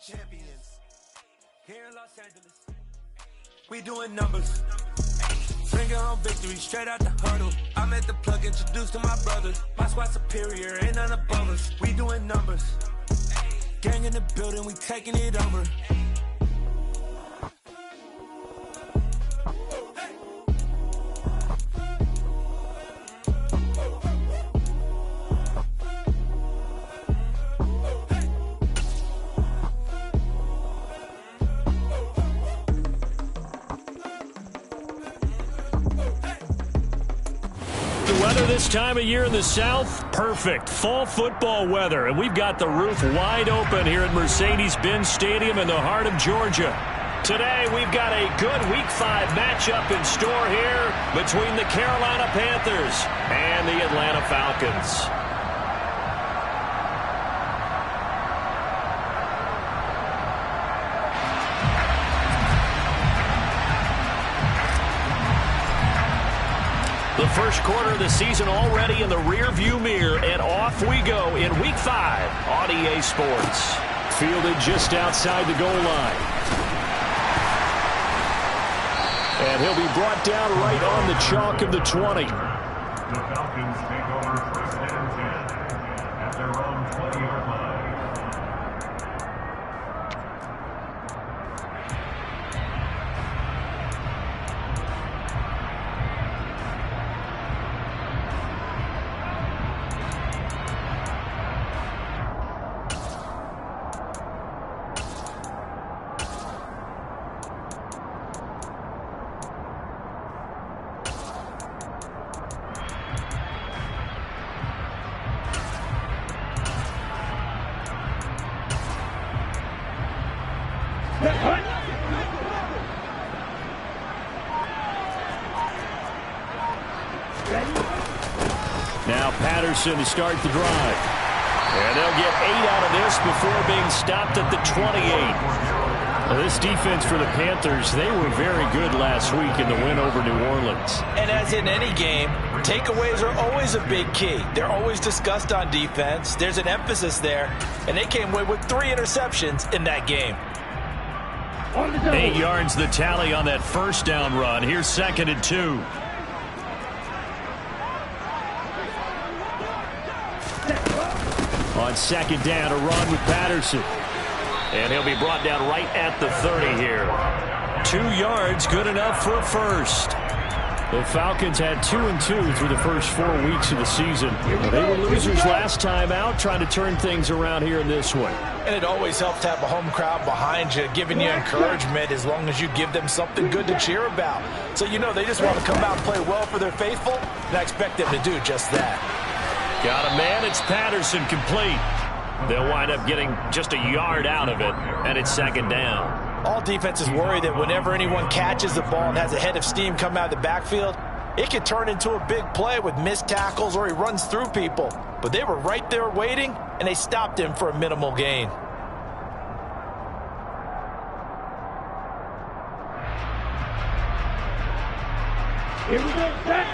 champions. Here in Los Angeles, we doing numbers. Bring home victory straight out the huddle. I'm at the plug, introduced to my brothers. My squad superior, ain't none above us. We doing numbers. Gang in the building, we taking it over. Weather this time of year in the South, perfect. Fall football weather, and we've got the roof wide open here at Mercedes-Benz Stadium in the heart of Georgia. Today, we've got a good Week 5 matchup in store here between the Carolina Panthers and the Atlanta Falcons. The first quarter of the season already in the rearview mirror, and off we go in Week 5 on EA Sports. Fielded just outside the goal line. And he'll be brought down right on the chalk of the 20. The Falcons take over first and 10 at their own 20-yard line. Now Patterson to start the drive. And they'll get 8 out of this before being stopped at the 28. Well, this defense for the Panthers, they were very good last week in the win over New Orleans. And as in any game, takeaways are always a big key. They're always discussed on defense. There's an emphasis there, and they came away with 3 interceptions in that game. 8 yards the tally on that first down run. Here's 2nd and 2. On 2nd down, a run with Patterson. And he'll be brought down right at the 30 here. 2 yards, good enough for a first. The Falcons had 2-2 through the first 4 weeks of the season. They were losers last time out, trying to turn things around here in this one. And it always helps to have a home crowd behind you, giving you encouragement as long as you give them something good to cheer about. So you know they just want to come out and play well for their faithful, and I expect them to do just that. Got a man, it's Patterson, complete. They'll wind up getting just a yard out of it, and it's 2nd down. All defenses worry that whenever anyone catches the ball and has a head of steam come out of the backfield, it could turn into a big play with missed tackles or he runs through people. But they were right there waiting, and they stopped him for a minimal gain. Here we go, set.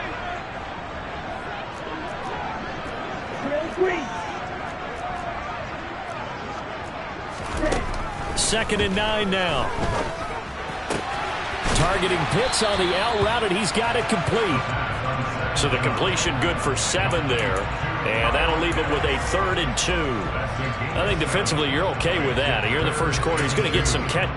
2nd and 9 now. Targeting Pitts on the out route, and he's got it complete. So the completion good for 7 there. And that'll leave him with a 3rd and 2. I think defensively you're okay with that. Here in the first quarter, he's going to get some catch.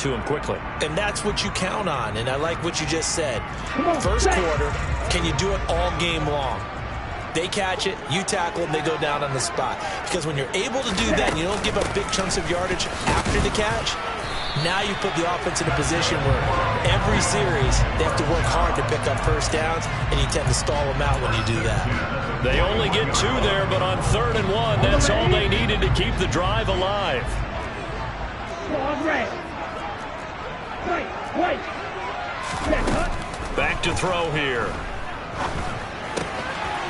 To him quickly. And that's what you count on, and I like what you just said. First quarter, can you do it all game long? They catch it, you tackle them, they go down on the spot. Because when you're able to do that and you don't give up big chunks of yardage after the catch, now you put the offense in a position where Every series, they have to work hard to pick up first downs, and you tend to stall them out when you do that. They only get 2 there, but on 3rd and 1, that's all they needed to keep the drive alive. Back to throw here.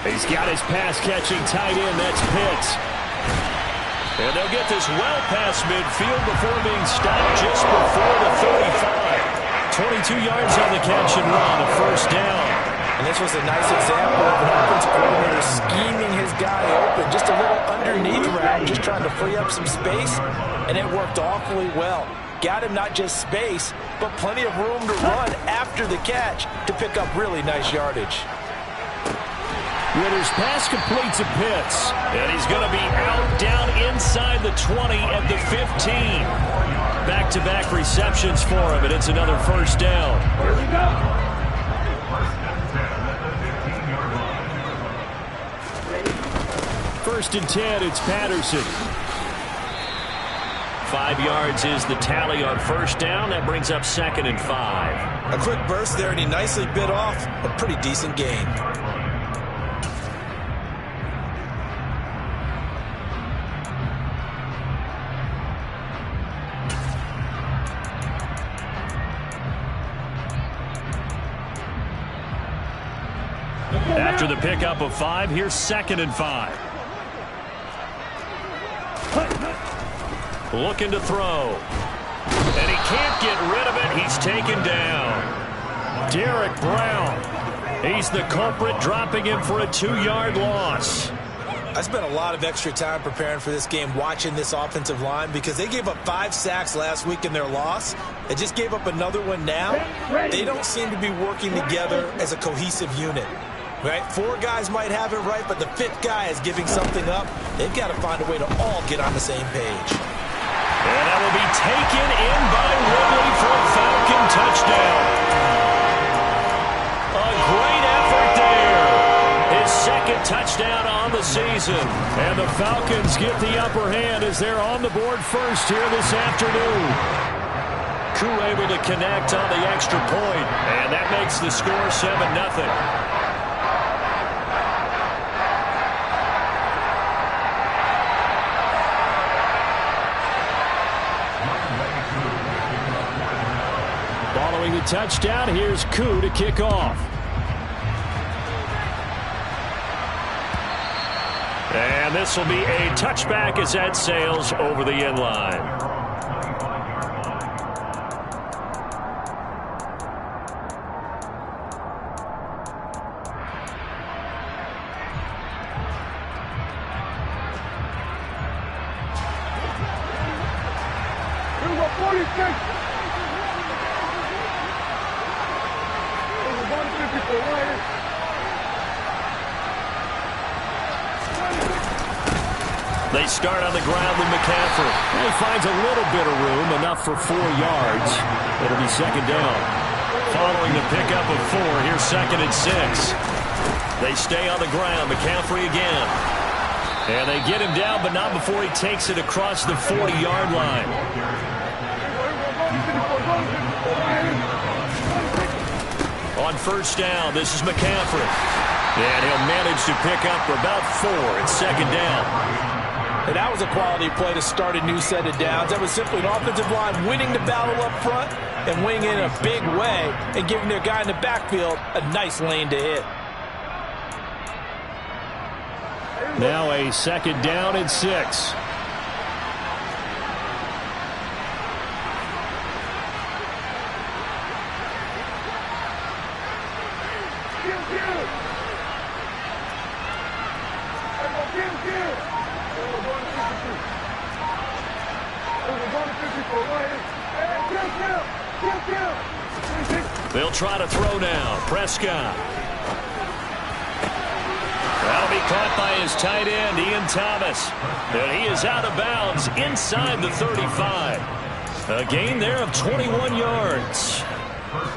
He's got his pass-catching tight end. That's Pitts. And they'll get this well past midfield before being stopped just before the 35. 22 yards on the catch and run, a first down. And this was a nice example of an offensive coordinator scheming his guy open. Just a little underneath route, just trying to free up some space, and it worked awfully well. Got him not just space, but plenty of room to run after the catch to pick up really nice yardage. Ritter's pass complete to Pitts, and he's going to be out down inside the 20 at the 15. Back-to-back receptions for him, and it's another first down. Here we go. First and 10, it's Patterson. 5 yards is the tally on first down. That brings up 2nd and 5. A quick burst there, and he nicely bit off a pretty decent gain. After the pickup of 5, here's 2nd and 5. Looking to throw. And he can't get rid of it. He's taken down. Derek Brown. He's the culprit, dropping him for a 2-yard loss. I spent a lot of extra time preparing for this game, watching this offensive line, because they gave up 5 sacks last week in their loss. They just gave up another one now. They don't seem to be working together as a cohesive unit. Right? 4 guys might have it right, but the 5th guy is giving something up. They've got to find a way to all get on the same page. And that will be taken in by Ridley for a Falcon touchdown. A great effort there. His 2nd touchdown on the season. And the Falcons get the upper hand as they're on the board first here this afternoon. Koo able to connect on the extra point, and that makes the score 7-0. Following the touchdown, here's Koo to kick off. And this will be a touchback as that sails over the end line. They start on the ground with McCaffrey. He finds a little bit of room, enough for 4 yards. It'll be 2nd down. Following the pickup of 4, here's 2nd and 6. They stay on the ground. McCaffrey again. And they get him down, but not before he takes it across the 40-yard line. On first down, this is McCaffrey. And he'll manage to pick up for about 4. It's 2nd down. And that was a quality play to start a new set of downs. That was simply an offensive line winning the battle up front and winning in a big way and giving their guy in the backfield a nice lane to hit. Now a 2nd down and 6. They'll try to throw now. Prescott. That'll be caught by his tight end, Ian Thomas. And he is out of bounds inside the 35. A gain there of 21 yards.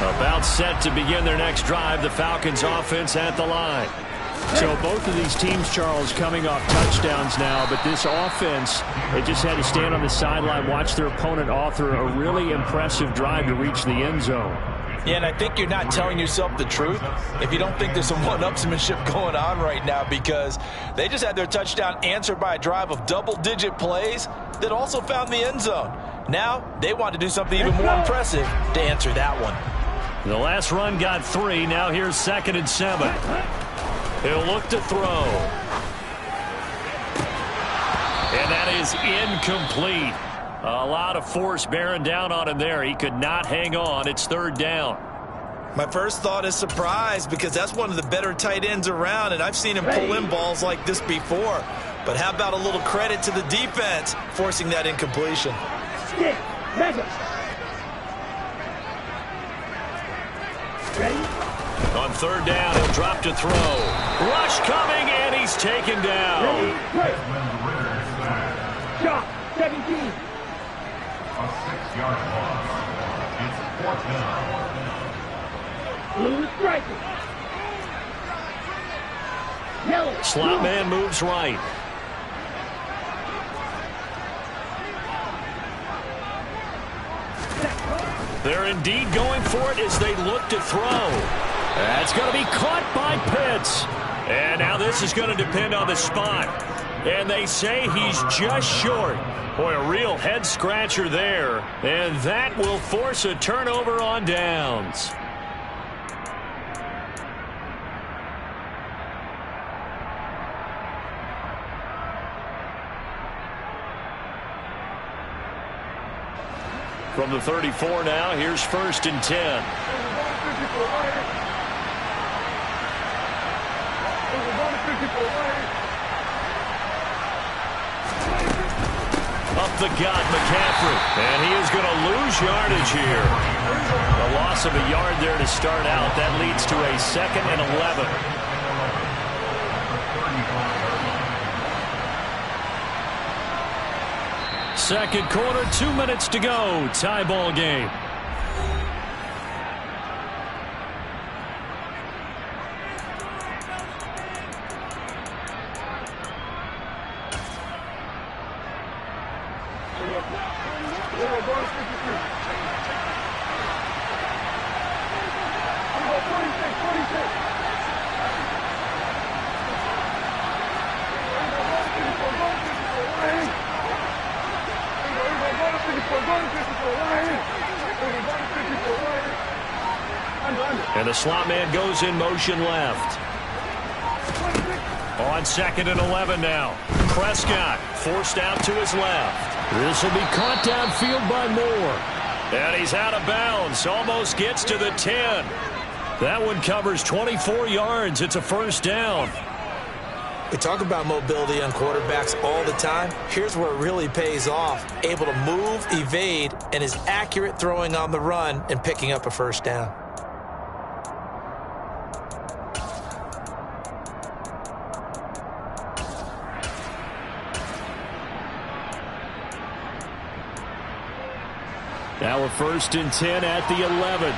About set to begin their next drive, the Falcons offense at the line. So both of these teams, Charles, coming off touchdowns now, but this offense, they just had to stand on the sideline, watch their opponent author a really impressive drive to reach the end zone. Yeah, and I think you're not telling yourself the truth if you don't think there's some one-upsmanship going on right now, because they just had their touchdown answered by a drive of double-digit plays that also found the end zone. Now they want to do something even more impressive to answer that one. The last run got 3. Now here's 2nd and 7. He'll look to throw. And that is incomplete. A lot of force bearing down on him there. He could not hang on. It's 3rd down. My first thought is surprise, because that's one of the better tight ends around, and I've seen him pull in balls like this before. But how about a little credit to the defense forcing that incompletion? Stick. Mega. Ready? On 3rd down, he'll drop to throw. Rush coming, and he's taken down. Ready? Break. Shot. 17. A 6-yard loss. It's 4th down. Blue striker. Yellow. Slot man moves right. They're indeed going for it as they look to throw. That's going to be caught by Pitts. And now this is going to depend on the spot. And they say he's just short. Boy, a real head-scratcher there. And that will force a turnover on downs. From the 34 now, here's 1st and 10. Up the gut, McCaffrey. And he is going to lose yardage here. A loss of a yard there to start out. That leads to a 2nd and 11. Second quarter, 2 minutes to go. Tie ball game. And the slot man goes in motion left. On 2nd and 11 now. Prescott forced out to his left. This will be caught downfield by Moore. And he's out of bounds. Almost gets to the 10. That one covers 24 yards. It's a 1st down. We talk about mobility on quarterbacks all the time. Here's where it really pays off. Able to move, evade, and is accurate throwing on the run and picking up a 1st down. Now a 1st and 10 at the 11.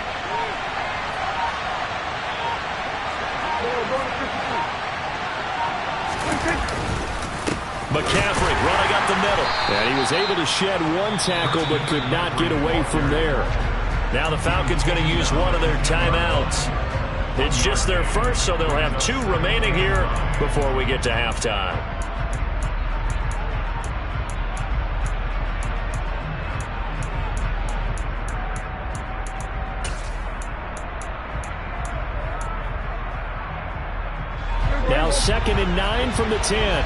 McCaffrey running up the middle. And he was able to shed one tackle but could not get away from there. Now the Falcons going to use one of their timeouts. It's just their first, so they'll have 2 remaining here before we get to halftime. Now 2nd and 9 from the 10.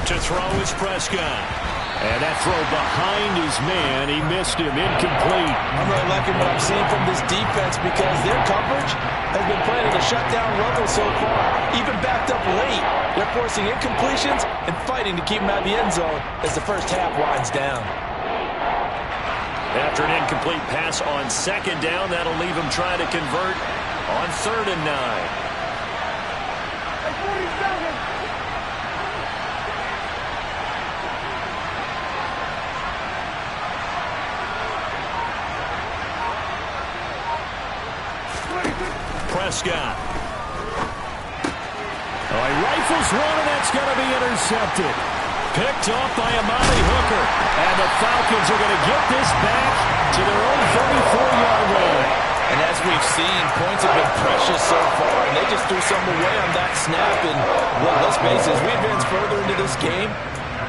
To throw is Prescott. And that throw behind his man. He missed him. Incomplete. I'm really liking what I'm seeing from this defense because their coverage has been playing at a shutdown level so far. Even backed up late, they're forcing incompletions and fighting to keep them out of the end zone as the first half winds down. After an incomplete pass on 2nd down, that'll leave him trying to convert on 3rd and 9. Prescott. Oh, he rifles one, and that's going to be intercepted. Picked off by Amari Hooker. And the Falcons are going to get this back to their own 34-yard line. And as we've seen, points have been precious so far, and they just threw some away on that snap. And, well, let's face it, as we advance further into this game,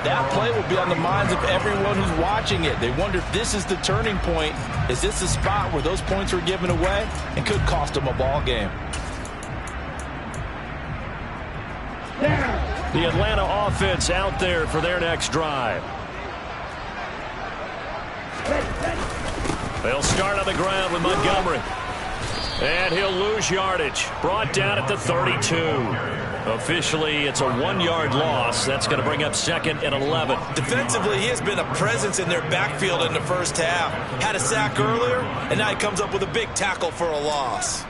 that play will be on the minds of everyone who's watching it. They wonder if this is the turning point. Is this the spot where those points were given away and could cost them a ball game? The Atlanta offense out there for their next drive. They'll start on the ground with Montgomery. And he'll lose yardage. Brought down at the 32. Officially, it's a 1-yard loss. That's going to bring up 2nd and 11. Defensively, he has been a presence in their backfield in the first half. Had a sack earlier, and now he comes up with a big tackle for a loss.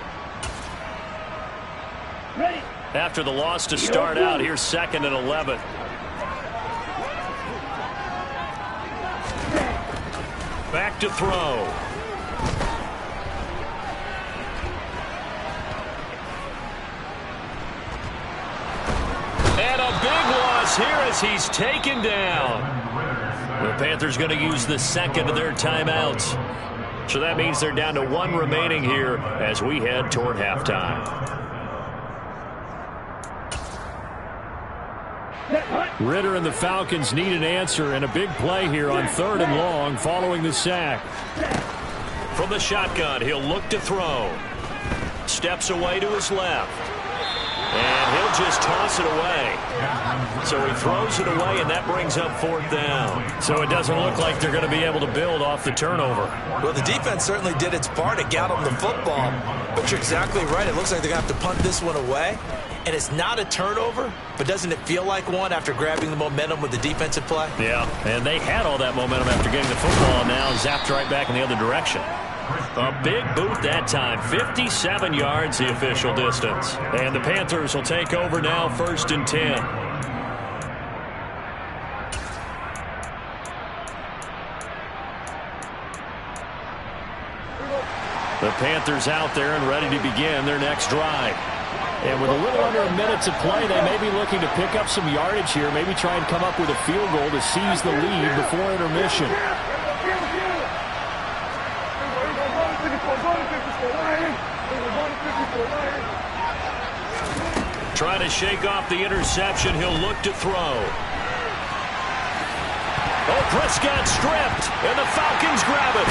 Ready. After the loss to start out, here's 2nd and 11. Back to throw. And a big loss here as he's taken down. The Panthers going to use the 2nd of their timeouts. So that means they're down to 1 remaining here as we head toward halftime. Ritter and the Falcons need an answer, and a big play here on 3rd and long following the sack. From the shotgun, he'll look to throw. Steps away to his left. And he'll just toss it away. So he throws it away, and that brings up 4th down. So it doesn't look like they're going to be able to build off the turnover. Well, the defense certainly did its part to get them the football. But you're exactly right. It looks like they're going to have to punt this one away. And it's not a turnover, but doesn't it feel like one after grabbing the momentum with the defensive play? Yeah, and they had all that momentum after getting the football, and now zapped right back in the other direction. A big boot that time, 57 yards the official distance. And the Panthers will take over now, 1st and 10. The Panthers out there and ready to begin their next drive. And with a little under a minute to play, they may be looking to pick up some yardage here, maybe try and come up with a field goal to seize the lead before intermission. Trying to shake off the interception. He'll look to throw. Oh, Prescott stripped, and the Falcons grab it.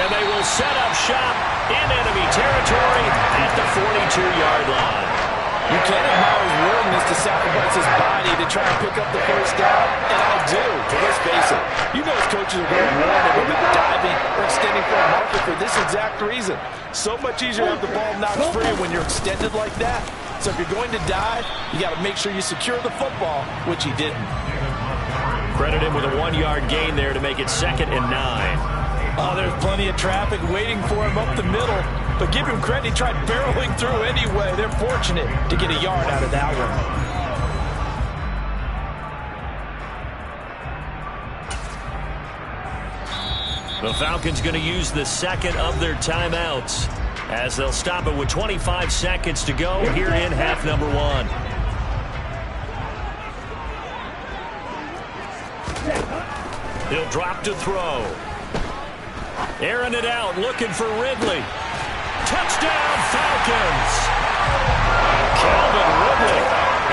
And they will set up shop in enemy territory at the 42-yard line. You can't admire his willingness to sacrifice his body to try and pick up the first down, and I do. But let's face it, you know his coaches are going to warn him about diving or extending for a marker for this exact reason. So much easier to have the ball knocked free when you're extended like that. So if you're going to dive, you got to make sure you secure the football, which he didn't. Credit him with a 1-yard gain there to make it 2nd and 9. Oh, there's plenty of traffic waiting for him up the middle. But give him credit, he tried barreling through anyway. They're fortunate to get a yard out of that one. The Falcons going to use the 2nd of their timeouts as they'll stop it with 25 seconds to go here in half number 1. He'll drop to throw. Airing it out, looking for Ridley. Touchdown, Falcons! Calvin Ridley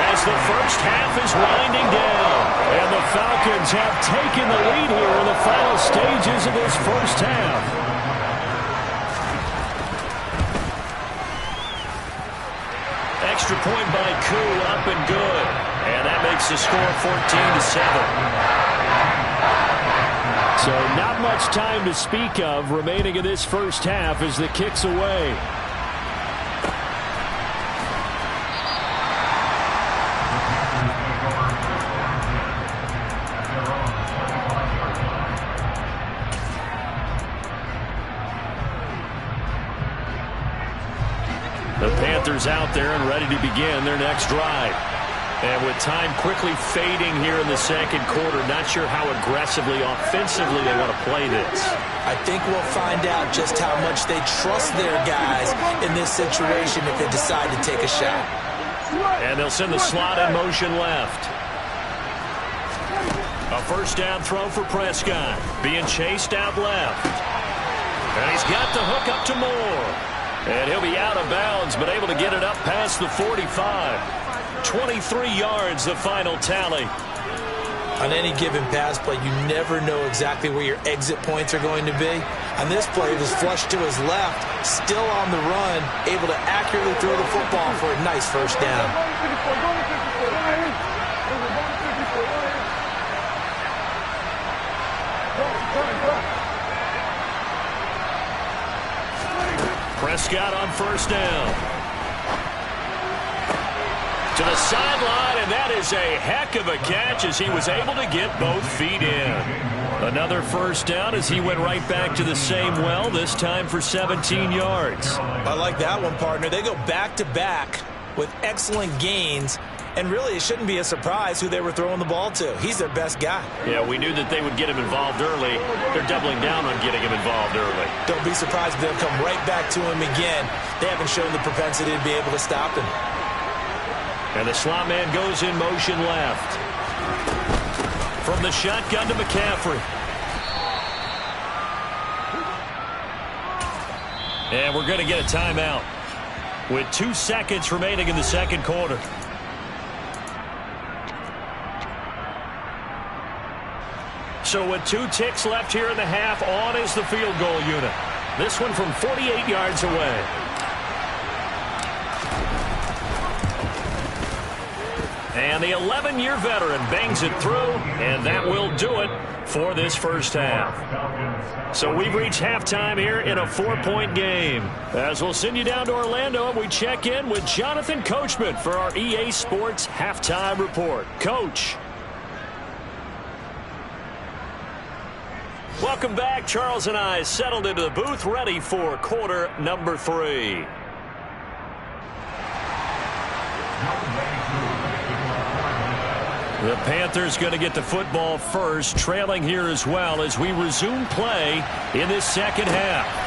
as the first half is winding down. And the Falcons have taken the lead here in the final stages of this first half. Extra point by Koo, up and good. And that makes the score 14-7. So not much time to speak of remaining in this first half as the kick's away. The Panthers out there and ready to begin their next drive. And with time quickly fading here in the second quarter, not sure how aggressively, offensively they want to play this. I think we'll find out just how much they trust their guys in this situation if they decide to take a shot. And they'll send the slot in motion left. A first down throw for Prescott. Being chased out left. And he's got the hook up to Moore. And he'll be out of bounds, but able to get it up past the 45. 23 yards, the final tally. On any given pass play, you never know exactly where your exit points are going to be. On this play, it was flushed to his left, still on the run, able to accurately throw the football for a nice first down. Prescott on first down. To the sideline, and that is a heck of a catch as he was able to get both feet in. Another first down as he went right back to the same well, this time for 17 yards. I like that one, partner. They go back-to-back with excellent gains, and really it shouldn't be a surprise who they were throwing the ball to. He's their best guy. Yeah, we knew that they would get him involved early. They're doubling down on getting him involved early. Don't be surprised if they'll come right back to him again. They haven't shown the propensity to be able to stop him. And the slot man goes in motion left. From the shotgun to McCaffrey. And we're going to get a timeout with 2 seconds remaining in the second quarter. So with 2 ticks left here in the half, on is the field goal unit. This one from 48 yards away. And the 11-year veteran bangs it through, and that will do it for this first half. So we've reached halftime here in a 4-point game. As we'll send you down to Orlando, and we check in with Jonathan Coachman for our EA Sports Halftime Report. Coach. Welcome back. Charles and I settled into the booth, ready for quarter number 3. The Panthers going to get the football first, trailing here as well as we resume play in this second half.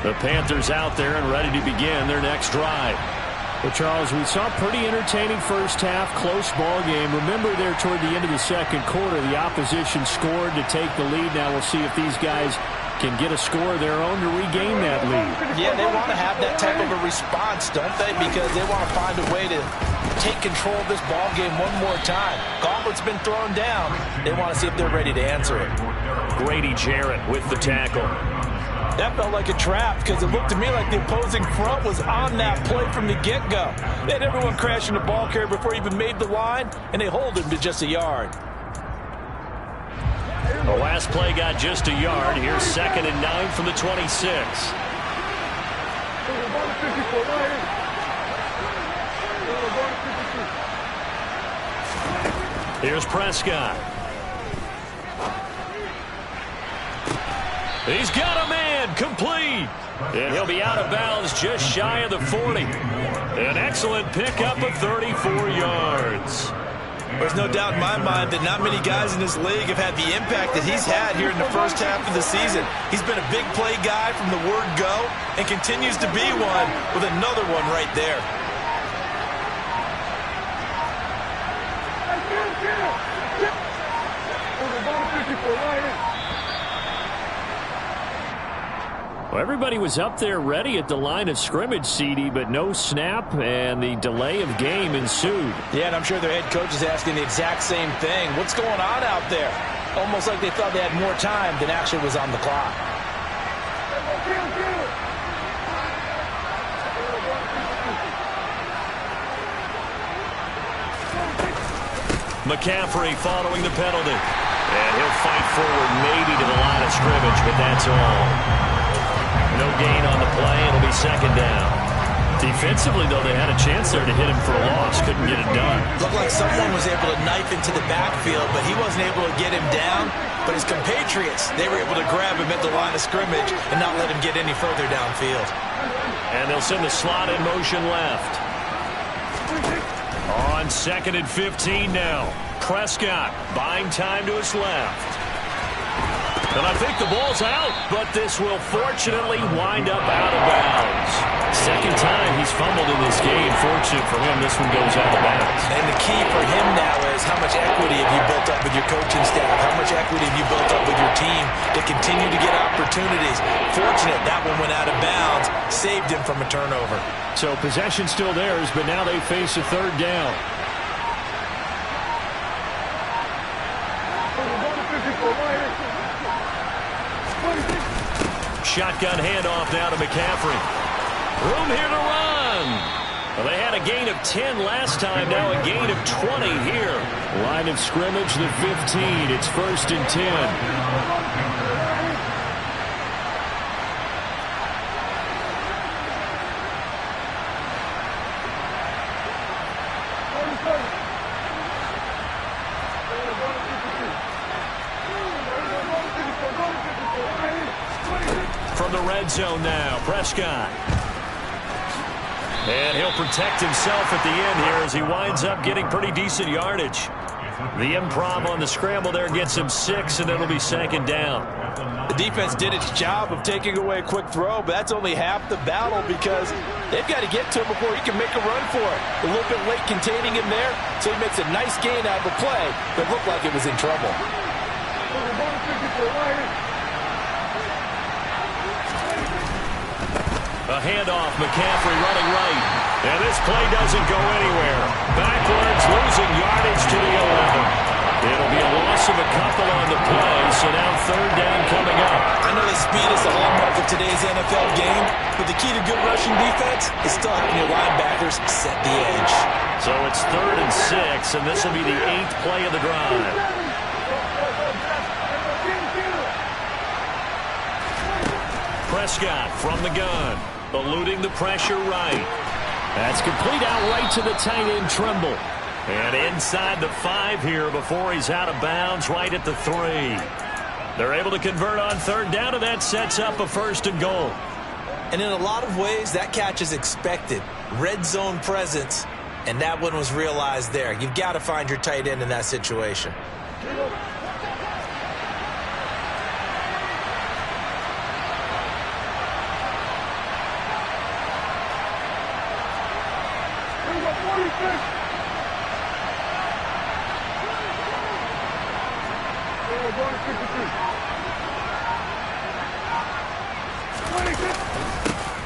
The Panthers out there and ready to begin their next drive. Well, Charles, we saw a pretty entertaining first half, close ball game. Remember there toward the end of the second quarter, the opposition scored to take the lead. Now we'll see if these guys can get a score of their own to regain that lead. Yeah, they want to have that type of a response, don't they? Because they want to find a way to take control of this ball game one more time. Gauntlet's been thrown down. They want to see if they're ready to answer it. Grady Jarrett with the tackle. That felt like a trap because it looked to me like the opposing front was on that play from the get-go. They had everyone crashing the ball carrier before he even made the line, and they hold him to just a yard. The last play got just a yard. Here's 2nd and 9 from the 26. Here's Prescott. He's got a man, complete. And he'll be out of bounds just shy of the 40. An excellent pickup of 34 yards. There's no doubt in my mind that not many guys in this league have had the impact that he's had here in the first half of the season. He's been a big play guy from the word go and continues to be one with another one right there. Well, everybody was up there ready at the line of scrimmage, CD, but no snap, and the delay of game ensued. Yeah, and I'm sure their head coach is asking the exact same thing. What's going on out there? Almost like they thought they had more time than actually was on the clock. McCaffrey following the penalty. And he'll fight forward maybe to the line of of scrimmage, but that's all. No gain on the play. It'll be second down. Defensively, though, they had a chance there to hit him for a loss. Couldn't get it done. Looked like someone was able to knife into the backfield, but he wasn't able to get him down. But his compatriots, they were able to grab him at the line of scrimmage and not let him get any further downfield. And they'll send the slot in motion left. On 2nd and 15 now. Prescott buying time to his left. And I think the ball's out, but this will fortunately wind up out of bounds. Second time he's fumbled in this game. Fortunate for him, this one goes out of bounds. And the key for him now is how much equity have you built up with your coaching staff? How much equity have you built up with your team to continue to get opportunities? Fortunate that one went out of bounds, saved him from a turnover. So possession still theirs, but now they face a third down. Shotgun handoff now to McCaffrey. Room here to run. Well, they had a gain of 10 last time, now a gain of 20 here. Line of scrimmage, the 15. It's 1st and 10. From the red zone now, Prescott. And he'll protect himself at the end here as he winds up getting pretty decent yardage. The improv on the scramble there gets him 6, and it'll be 2nd down. The defense did its job of taking away a quick throw, but that's only half the battle because they've got to get to him before he can make a run for it. A little bit late containing him there, so he makes a nice gain out of the play, but looked like it was in trouble. A handoff, McCaffrey running right. And this play doesn't go anywhere. Backwards, losing yardage to the 11. It'll be a loss of a couple on the play, so now 3rd down coming up. I know that speed is the hallmark of today's NFL game, but the key to good rushing defense is still having your linebackers set the edge. So it's 3rd and 6, and this will be the 8th play of the drive. Prescott from the gun, eluding the pressure right. That's complete out right to the tight end, Tremble. And inside the 5 here before he's out of bounds, right at the 3. They're able to convert on 3rd down, and that sets up a 1st and goal. And in a lot of ways, that catch is expected. Red zone presence, and that one was realized there. You've got to find your tight end in that situation.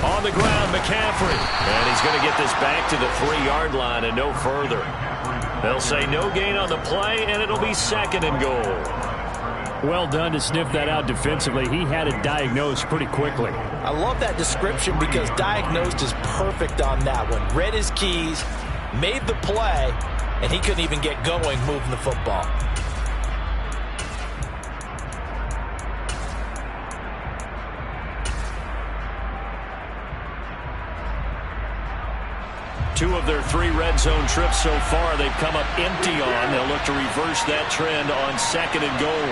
On the ground, McCaffrey. And he's going to get this back to the 3-yard line and no further. They'll say no gain on the play, and it'll be 2nd and goal. Well done to sniff that out defensively. He had it diagnosed pretty quickly. I love that description because diagnosed is perfect on that one. Read his keys, made the play, and he couldn't even get going moving the football. Two of their 3 red zone trips so far they've come up empty on. They'll look to reverse that trend on 2nd and goal.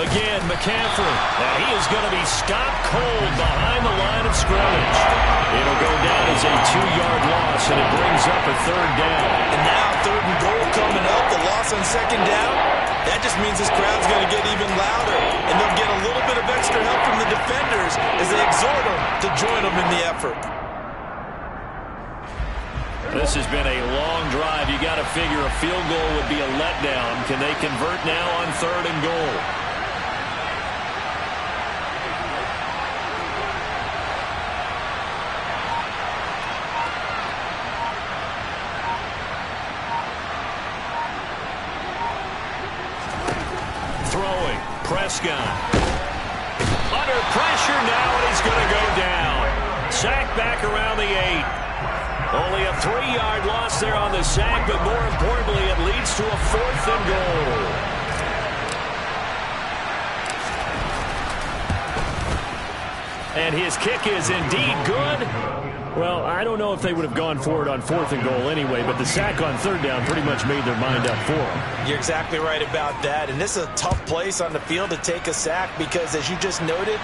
Again, McCaffrey. Now he is going to be stopped cold behind the line of scrimmage. It'll go down as a 2-yard loss, and it brings up a 3rd down. And now 3rd and goal coming up. The loss on 2nd down. That just means this crowd's going to get even louder, and they'll get a little bit of extra help from the defenders as they exhort them to join them in the effort. This has been a long drive. You got to figure a field goal would be a letdown. Can they convert now on 3rd and goal? Throwing, Prescott. Under pressure now, and he's going to go down. Sacked back around the 8. Only a 3-yard loss there on the sack, but more importantly, it leads to a 4th and goal. And his kick is indeed good. Well, I don't know if they would have gone for it on 4th and goal anyway, but the sack on 3rd down pretty much made their mind up for them. You're exactly right about that. And this is a tough place on the field to take a sack because, as you just noted,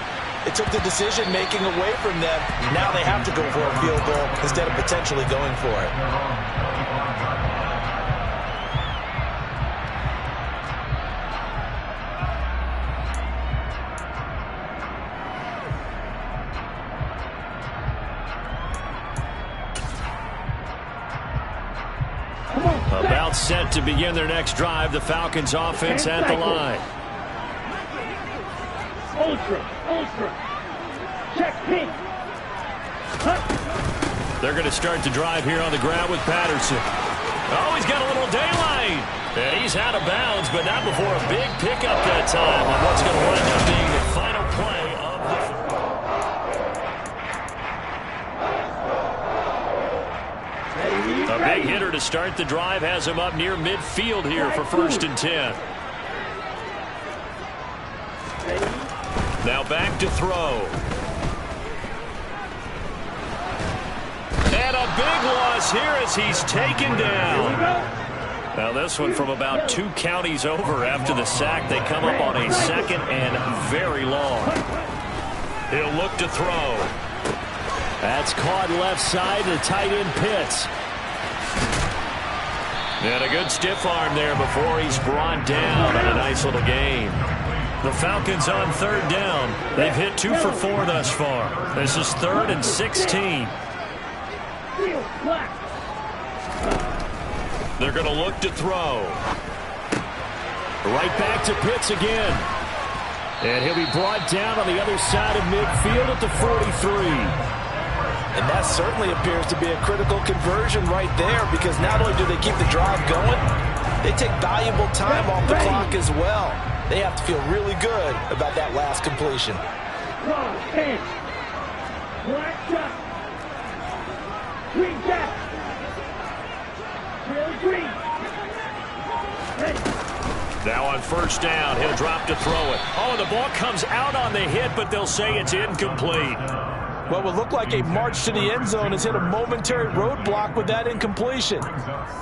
it took the decision-making away from them. Now they have to go for a field goal instead of potentially going for it. About set to begin their next drive. The Falcons offense at the line. Ultra. Check pink. They're going to start the drive here on the ground with Patterson. Oh, he's got a little daylight. And he's out of bounds, but not before a big pickup that time on what's going to wind up being the final play of the... A big hitter to start the drive has him up near midfield here for 1st and 10. Now back to throw. And a big loss here as he's taken down. Now this one from about 2 counties over after the sack. They come up on a 2nd and very long. He'll look to throw. That's caught left side to tight end Pitts. And a good stiff arm there before he's brought down on a nice little gain. The Falcons on 3rd down. They've hit 2 for 4 thus far. This is 3rd and 16. They're going to look to throw. Right back to Pitts again. And he'll be brought down on the other side of midfield at the 43. And that certainly appears to be a critical conversion right there because not only do they keep the drive going, they take valuable time off the clock as well. They have to feel really good about that last completion. Black duck. Green jack. Green. Now on 1st down, he'll drop to throw it. Oh, the ball comes out on the hit, but they'll say it's incomplete. What would look like a march to the end zone has hit a momentary roadblock with that incompletion.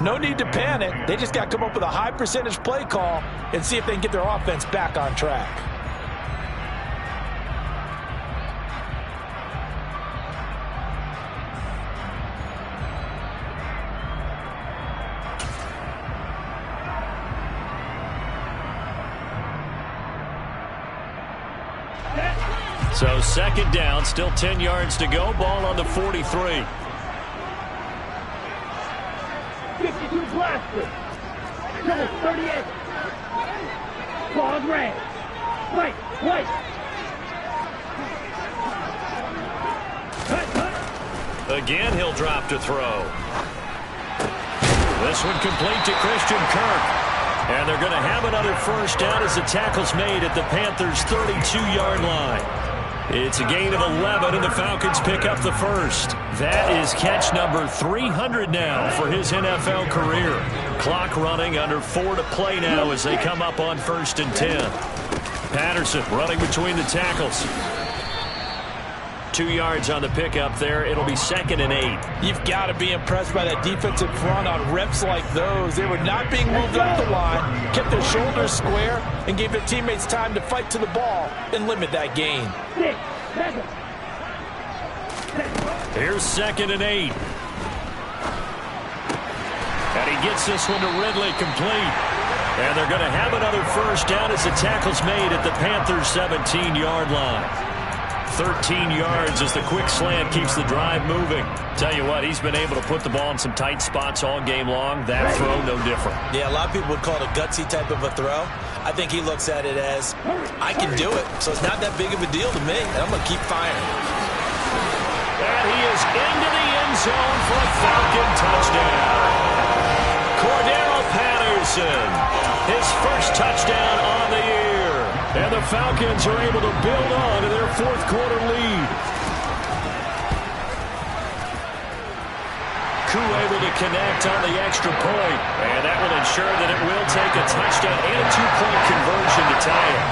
No need to panic. They just got to come up with a high percentage play call and see if they can get their offense back on track. So 2nd down, still 10 yards to go. Ball on the 43. 52 blaster. Number 38. Claude Ray. White. Again, he'll drop to throw. This one complete to Christian Kirk. And they're going to have another 1st down as the tackle's made at the Panthers' 32-yard line. It's a gain of 11, and the Falcons pick up the 1st. That is catch number 300 now for his NFL career. Clock running, under 4 to play now as they come up on 1st and 10. Patterson running between the tackles. 2 yards on the pickup there. It'll be 2nd and 8. You've got to be impressed by that defensive front on reps like those. They were not being moved off the line, kept their shoulders square, and gave their teammates time to fight to the ball and limit that gain. Here's 2nd and 8. And he gets this one to Ridley complete. And they're going to have another 1st down as the tackle's made at the Panthers' 17-yard line. 13 yards as the quick slant keeps the drive moving. Tell you what, he's been able to put the ball in some tight spots all game long. That throw, no different. Yeah, a lot of people would call it a gutsy type of a throw. I think he looks at it as, I can do it, so it's not that big of a deal to me, and I'm going to keep firing. And he is into the end zone for a Falcon touchdown. Cordero Patterson, his 1st touchdown on the year. And the Falcons are able to build on to their 4th quarter lead. Koo able to connect on the extra point. And that will ensure that it will take a touchdown and a two-point conversion to tie it.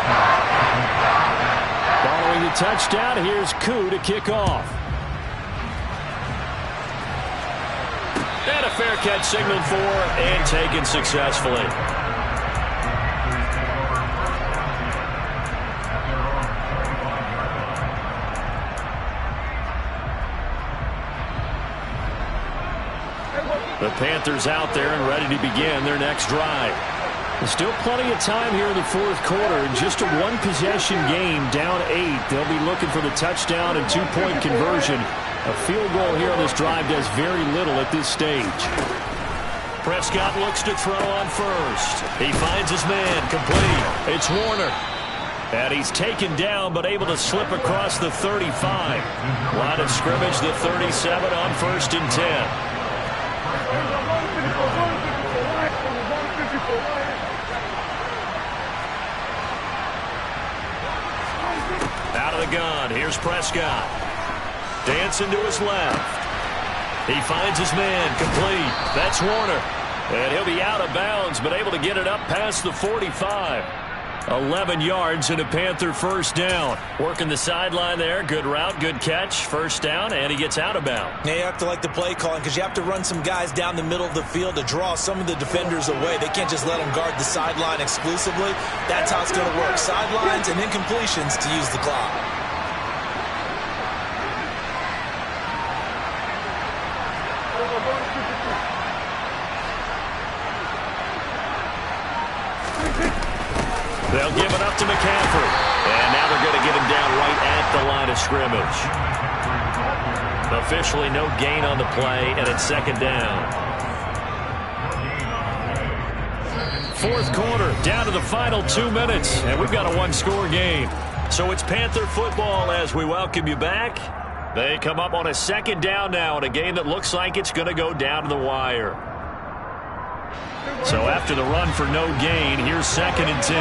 Following the touchdown, here's Koo to kick off. And a fair catch signaled for and taken successfully. The Panthers out there and ready to begin their next drive. There's still plenty of time here in the fourth quarter. Just a one-possession game, down 8. They'll be looking for the touchdown and two-point conversion. A field goal here on this drive does very little at this stage. Prescott looks to throw on first. He finds his man, complete. It's Warner. And he's taken down, but able to slip across the 35. Line of scrimmage, the 37 on 1st and 10. Out of the gun, here's Prescott. Dancing to his left. He finds his man, complete. That's Warner. And he'll be out of bounds, but able to get it up past the 45. 11 yards and a Panther first down. Working the sideline there. Good route, good catch. First down, and he gets out of bounds. Now you have to like the play calling because you have to run some guys down the middle of the field to draw some of the defenders away. They can't just let them guard the sideline exclusively. That's how it's going to work. Sidelines and incompletions to use the clock. They'll give it up to McCaffrey. And now they're going to get him down right at the line of scrimmage. Officially no gain on the play, and it's second down. Fourth quarter, down to the final 2 minutes, and we've got a one-score game. So it's Panther football as we welcome you back. They come up on a second down now in a game that looks like it's going to go down to the wire. So after the run for no gain, here's 2nd and 10.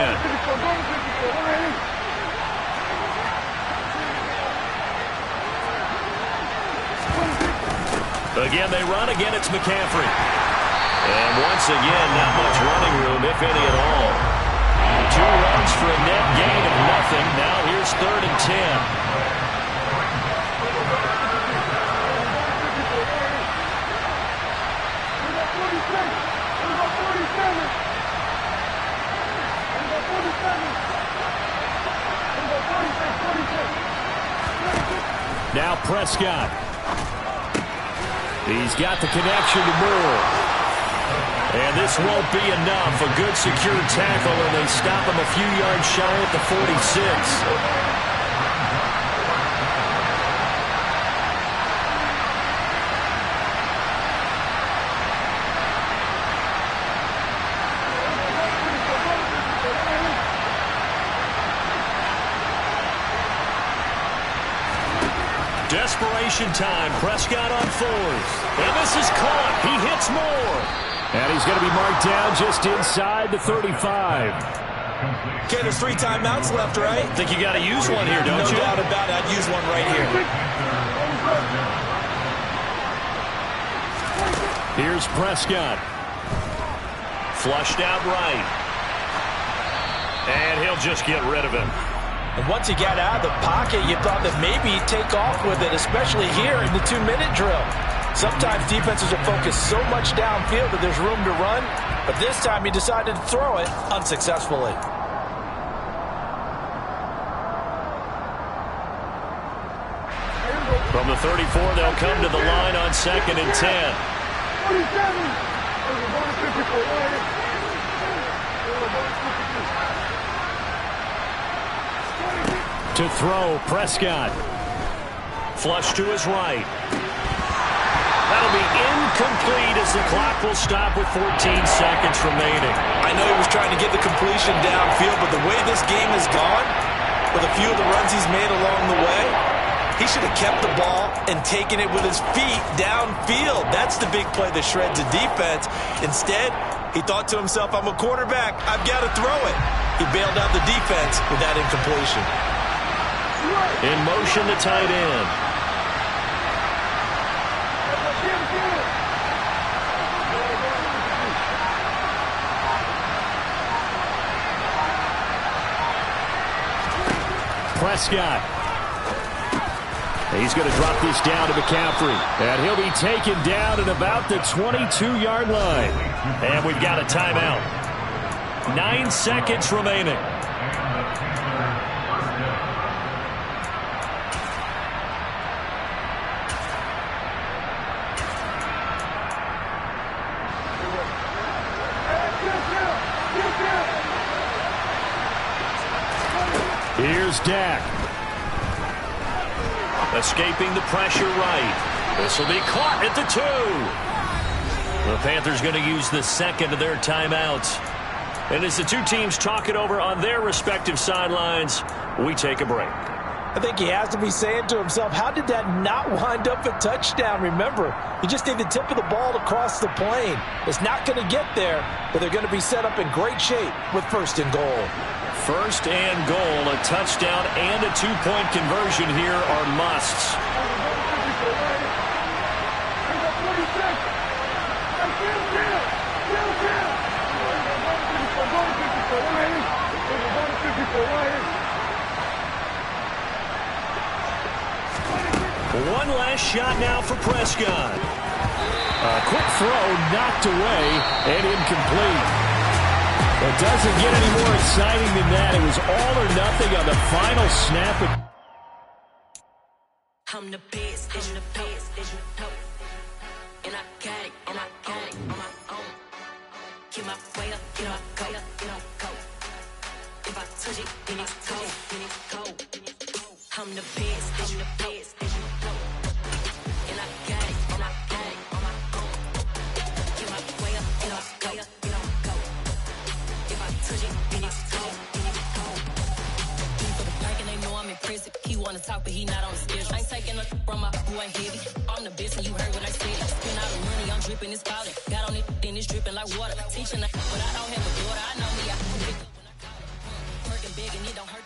Again, they run. Again, it's McCaffrey. And once again, not much running room, if any at all. 2 runs for a net gain of nothing. Now here's 3rd and 10. Now Prescott. He's got the connection to Moore. And this won't be enough. A good secure tackle, and they stop him a few yards shy at the 46. Desperation time. Prescott on 4th. And this is caught. He hits Moore. And he's going to be marked down just inside the 35. Okay, there's 3 timeouts left, right? Think you got to use one here, don't you? No doubt about it. I'd use one right here. Here's Prescott. Flushed out right. And he'll just get rid of him. And once he got out of the pocket, you thought that maybe he'd take off with it, especially here in the 2-minute drill. Sometimes defenses will focus so much downfield that there's room to run, but this time he decided to throw it unsuccessfully. From the 34, they'll come to the line on 2nd and 10. To throw, Prescott. Flush to his right. That'll be incomplete as the clock will stop with 14 seconds remaining. I know he was trying to get the completion downfield, but the way this game has gone, with a few of the runs he's made along the way, he should have kept the ball and taken it with his feet downfield. That's the big play that shreds a defense. Instead, he thought to himself, I'm a quarterback. I've got to throw it. He bailed out the defense with that incompletion. In motion, the tight end. Prescott. He's going to drop this down to McCaffrey. And he'll be taken down at about the 22-yard line. And we've got a timeout. 9 seconds remaining. Here's Dak. Escaping the pressure right. This will be caught at the 2. The Panthers going to use the second of their timeouts. And as the two teams talk it over on their respective sidelines, we take a break. I think he has to be saying to himself, how did that not wind up a touchdown? Remember, you just need the tip of the ball to cross the plane. It's not going to get there, but they're going to be set up in great shape with 1st and goal. 1st and goal, a touchdown and a 2-point conversion here are musts. One last shot now for Prescott. A quick throw knocked away and incomplete. It doesn't get any more exciting than that. It was all or nothing on the final snap. I'm the best, as you know. And I got it, on my own. Get my way up, get my go. If I touch it, then it's cold. I'm the best, as you know. And I got it, on my own. Get my way up, get my go. If I touch it, then it's cold. For the park and they know I'm impressive. He wanna talk, but he not on the schedule. I ain't taking nothing from my boy heavy. I'm the best, and you heard what I said. Spend all the money, I'm dripping, it's falling. Got on it, then it's dripping like water. Teaching, but I don't have a daughter. I know me, I can pick up when I call it. Working big and it don't hurt.